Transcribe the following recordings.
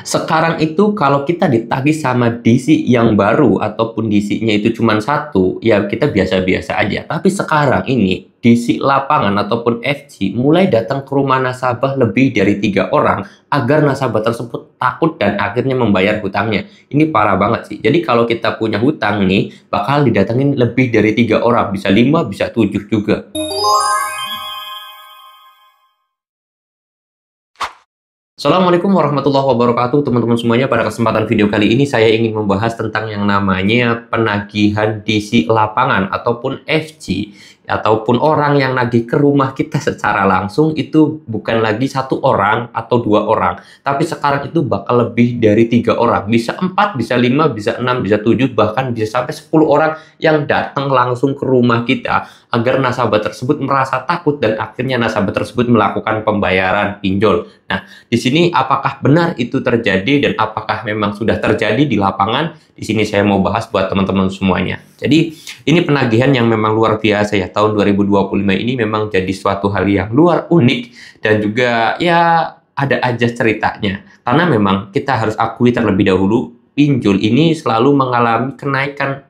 Sekarang itu kalau kita ditagih sama DC yang baru ataupun DC-nya itu cuma satu, ya kita biasa-biasa aja. Tapi sekarang ini DC lapangan ataupun FC mulai datang ke rumah nasabah lebih dari 3 orang agar nasabah tersebut takut dan akhirnya membayar hutangnya. Ini parah banget sih. Jadi kalau kita punya hutang nih, bakal didatengin lebih dari 3 orang, bisa 5, bisa 7 juga. Assalamualaikum warahmatullahi wabarakatuh teman-teman semuanya. Pada kesempatan video kali ini saya ingin membahas tentang yang namanya penagihan DC lapangan ataupun FC, ataupun orang yang nagih ke rumah kita secara langsung. Itu bukan lagi 1 orang atau 2 orang, tapi sekarang itu bakal lebih dari 3 orang, bisa 4, bisa 5, bisa 6, bisa 7, bahkan bisa sampai 10 orang yang datang langsung ke rumah kita agar nasabah tersebut merasa takut dan akhirnya nasabah tersebut melakukan pembayaran pinjol. Nah, di sini apakah benar itu terjadi dan apakah memang sudah terjadi di lapangan? Di sini saya mau bahas buat teman-teman semuanya. Jadi, ini penagihan yang memang luar biasa ya. Tahun 2025 ini memang jadi suatu hal yang luar unik dan juga ya ada aja ceritanya. Karena memang kita harus akui terlebih dahulu, pinjol ini selalu mengalami kenaikan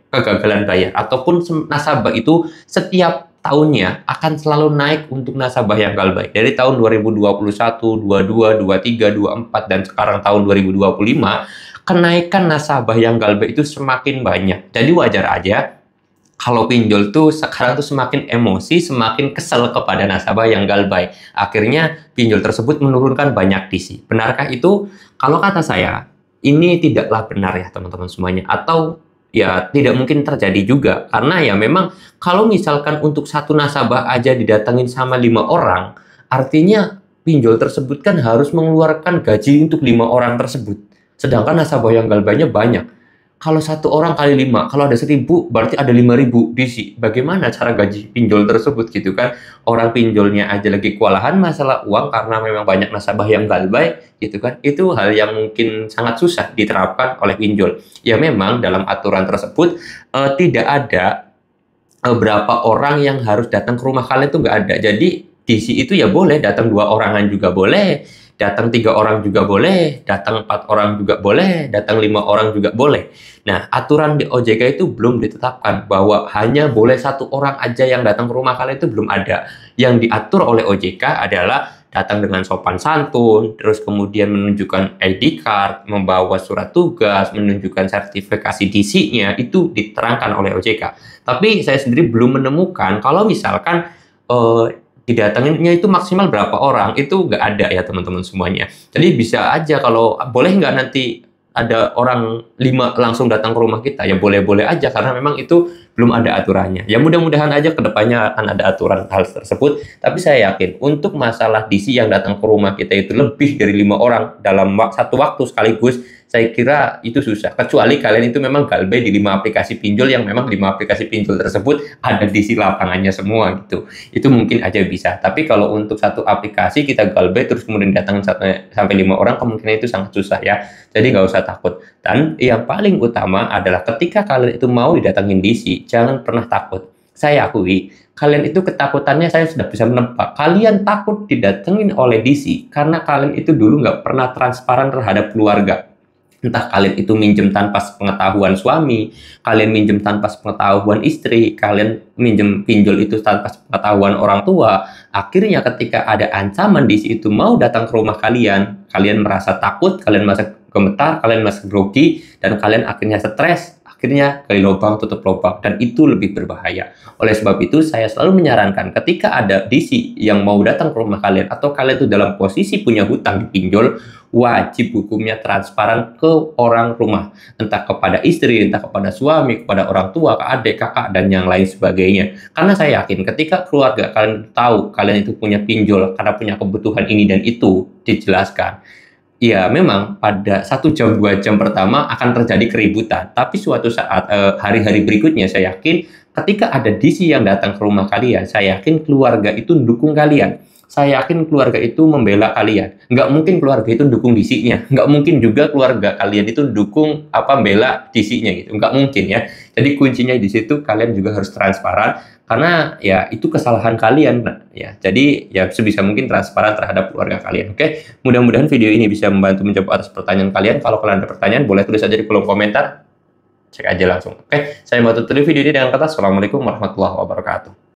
kegagalan bayar ataupun nasabah itu setiap tahunnya akan selalu naik untuk nasabah yang gagal dari tahun 2021, 22, 23, 24 dan sekarang tahun 2025 kenaikan nasabah yang gagal itu semakin banyak. Jadi wajar aja kalau pinjol tuh sekarang tuh semakin emosi, semakin kesel kepada nasabah yang galbay. Akhirnya pinjol tersebut menurunkan banyak DC. Benarkah itu? Kalau kata saya, ini tidaklah benar ya teman-teman semuanya. Atau ya tidak mungkin terjadi juga. Karena ya memang kalau misalkan untuk satu nasabah aja didatangin sama 5 orang, artinya pinjol tersebut kan harus mengeluarkan gaji untuk 5 orang tersebut. Sedangkan nasabah yang galbaynya banyak. Kalau 1 orang kali 5, kalau ada 1.000, berarti ada 5.000 DC. Bagaimana cara gaji pinjol tersebut gitu kan? Orang pinjolnya aja lagi kewalahan masalah uang karena memang banyak nasabah yang galbay gitu kan. Itu hal yang mungkin sangat susah diterapkan oleh pinjol. Ya memang dalam aturan tersebut tidak ada berapa orang yang harus datang ke rumah kalian, itu nggak ada. Jadi DC itu ya boleh datang 2 orangan juga boleh, datang 3 orang juga boleh, datang 4 orang juga boleh, datang 5 orang juga boleh. Nah, aturan di OJK itu belum ditetapkan bahwa hanya boleh 1 orang aja yang datang ke rumah kalian, itu belum ada. Yang diatur oleh OJK adalah datang dengan sopan santun, terus kemudian menunjukkan ID card, membawa surat tugas, menunjukkan sertifikasi DC-nya, itu diterangkan oleh OJK. Tapi saya sendiri belum menemukan kalau misalkan didatanginnya itu maksimal berapa orang, itu nggak ada ya teman-teman semuanya. Jadi bisa aja kalau boleh nggak nanti ada orang 5 langsung datang ke rumah kita, ya boleh-boleh aja karena memang itu belum ada aturannya. Ya mudah-mudahan aja kedepannya akan ada aturan hal tersebut. Tapi saya yakin untuk masalah DC yang datang ke rumah kita itu lebih dari 5 orang dalam satu waktu sekaligus, saya kira itu susah. Kecuali kalian itu memang galbay di 5 aplikasi pinjol yang memang 5 aplikasi pinjol tersebut ada DC lapangannya semua gitu. Itu mungkin aja bisa. Tapi kalau untuk satu aplikasi kita galbay terus kemudian datang sampai 5 orang, kemungkinan itu sangat susah ya. Jadi nggak usah takut. Dan yang paling utama adalah ketika kalian itu mau didatangin DC, jangan pernah takut. Saya akui, kalian itu ketakutannya saya sudah bisa menebak. Kalian takut didatengin oleh DC karena kalian itu dulu nggak pernah transparan terhadap keluarga. Entah kalian itu minjem tanpa pengetahuan suami, kalian minjem tanpa pengetahuan istri, kalian minjem pinjol itu tanpa pengetahuan orang tua. Akhirnya ketika ada ancaman di situ mau datang ke rumah kalian, kalian merasa takut, kalian merasa gemetar, kalian merasa grogi, dan kalian akhirnya stres. Akhirnya gali lubang tutup lubang, dan itu lebih berbahaya. Oleh sebab itu saya selalu menyarankan ketika ada DC yang mau datang ke rumah kalian atau kalian itu dalam posisi punya hutang di pinjol, wajib hukumnya transparan ke orang rumah, entah kepada istri, entah kepada suami, kepada orang tua, ke adik, kakak, dan yang lain sebagainya. Karena saya yakin ketika keluarga kalian tahu kalian itu punya pinjol karena punya kebutuhan ini dan itu dijelaskan, ya memang pada 1 jam 2 jam pertama akan terjadi keributan, tapi suatu saat hari-hari berikutnya saya yakin ketika ada DC yang datang ke rumah kalian, saya yakin keluarga itu mendukung kalian. saya yakin keluarga itu membela kalian. Nggak mungkin keluarga itu dukung DC-nya. Nggak mungkin juga keluarga kalian itu dukung membela DC-nya gitu. Nggak mungkin ya. Jadi kuncinya di situ kalian juga harus transparan karena ya itu kesalahan kalian ya. Jadi ya sebisa mungkin transparan terhadap keluarga kalian. Oke. Mudah-mudahan video ini bisa membantu menjawab atas pertanyaan kalian. Kalau kalian ada pertanyaan boleh tulis aja di kolom komentar. Cek aja langsung. Oke. Saya mau tutup video ini dengan kata assalamualaikum warahmatullahi wabarakatuh.